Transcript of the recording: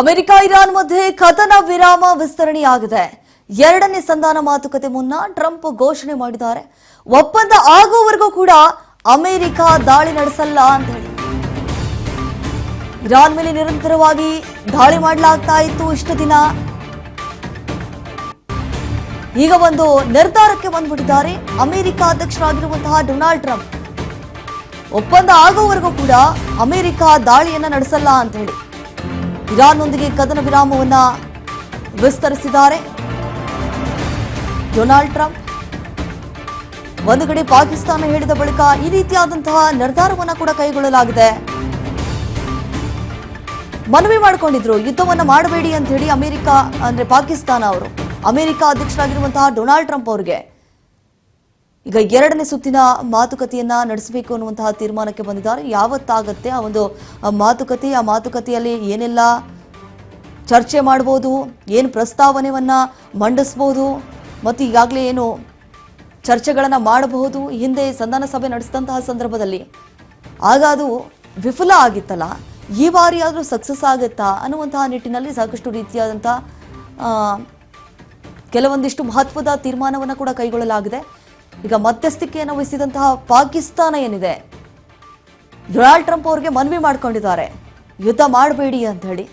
America Iran ಮಧ್ಯೆ ಕದನ ವಿರಾಮ ವಿಸ್ತರಣೆಯಾಗಿದೆ. ಎರಡನೇ ಸಂಧಾನ ಮಾತುಕತೆ ಮುನ್ನ ಟ್ರಂಪ್ ಘೋಷಣೆ ಮಾಡಿದ್ದಾರೆ. ಒಪ್ಪಂದ ಆಗುವವರೆಗೂ ಕೂಡ ಅಮೆರಿಕ ದಾಳಿ ನಡೆಸಲ್ಲ ಅಂತ ಹೇಳಿ. ಇರಾನ್ ಮೇಲೆ ನಿರಂತರವಾಗಿ ದಾಳಿ ಮಾಡಲಾಗ್ತಾ ಇತ್ತು ಇಷ್ಟು ದಿನ. ಈಗ ಒಂದು ನಿರ್ಧಾರಕ್ಕೆ ಬಂದ್ಬಿಟ್ಟಿದ್ದಾರೆ ಅಮೆರಿಕ ಅಧ್ಯಕ್ಷರಾಗಿರುವಂತಹ ಡೊನಾಲ್ಡ್ ಟ್ರಂಪ್. ಒಪ್ಪಂದ ಆಗುವವರೆಗೂ ಕೂಡ ಅಮೆರಿಕ ದಾಳಿಯನ್ನ ನಡೆಸಲ್ಲ ಅಂತ ಹೇಳಿ ಇರಾನ್ನೊಂದಿಗೆ ಕದನ ವಿರಾಮವನ್ನ ವಿಸ್ತರಿಸಿದ್ದಾರೆ ಡೊನಾಲ್ಡ್ ಟ್ರಂಪ್. ಒಂದು ಕಡೆ ಪಾಕಿಸ್ತಾನ ಹೇಳಿದ ಬಳಿಕ ಈ ರೀತಿಯಾದಂತಹ ನಿರ್ಧಾರವನ್ನ ಕೂಡ ಕೈಗೊಳ್ಳಲಾಗಿದೆ. ಮನವಿ ಮಾಡಿಕೊಂಡಿದ್ರು ಯುದ್ಧವನ್ನ ಮಾಡಬೇಡಿ ಅಂತ ಹೇಳಿ ಅಮೆರಿಕ ಅಂದ್ರೆ ಪಾಕಿಸ್ತಾನ ಅವರು ಅಮೆರಿಕ ಅಧ್ಯಕ್ಷರಾಗಿರುವಂತಹ ಡೊನಾಲ್ಡ್ ಟ್ರಂಪ್ ಅವರಿಗೆ ಈಗ ಎರಡನೇ ಸುತ್ತಿನ ಮಾತುಕತೆಯನ್ನ ನಡೆಸಬೇಕು ಅನ್ನುವಂತಹ ತೀರ್ಮಾನಕ್ಕೆ ಬಂದಿದ್ದಾರೆ. ಯಾವತ್ತಾಗತ್ತೆ ಆ ಒಂದು ಮಾತುಕತೆ, ಆ ಮಾತುಕತೆಯಲ್ಲಿ ಏನೆಲ್ಲ ಚರ್ಚೆ ಮಾಡಬಹುದು, ಏನು ಪ್ರಸ್ತಾವನೆಯನ್ನ ಮಂಡಿಸಬಹುದು, ಮತ್ತು ಈಗಾಗಲೇ ಏನು ಚರ್ಚೆಗಳನ್ನು ಮಾಡಬಹುದು. ಹಿಂದೆ ಸಂಧಾನ ಸಭೆ ನಡೆಸಿದಂತಹ ಸಂದರ್ಭದಲ್ಲಿ ಆಗ ಅದು ವಿಫಲ ಆಗಿತ್ತಲ್ಲ, ಈ ಬಾರಿ ಆದರೂ ಸಕ್ಸಸ್ ಆಗುತ್ತಾ ಅನ್ನುವಂತಹ ನಿಟ್ಟಿನಲ್ಲಿ ಸಾಕಷ್ಟು ರೀತಿಯಾದಂಥ ಕೆಲವೊಂದಿಷ್ಟು ಮಹತ್ವದ ತೀರ್ಮಾನವನ್ನು ಕೂಡ ಕೈಗೊಳ್ಳಲಾಗಿದೆ. ಈಗ ಮಧ್ಯಸ್ಥಿಕೆಯನ್ನು ವಹಿಸಿದಂತಹ ಪಾಕಿಸ್ತಾನ ಏನಿದೆ, ಡೊನಾಲ್ಡ್ ಟ್ರಂಪ್ ಅವರಿಗೆ ಮನವಿ ಮಾಡಿಕೊಂಡಿದ್ದಾರೆ ಯುದ್ಧ ಮಾಡಬೇಡಿ ಅಂತ ಹೇಳಿ.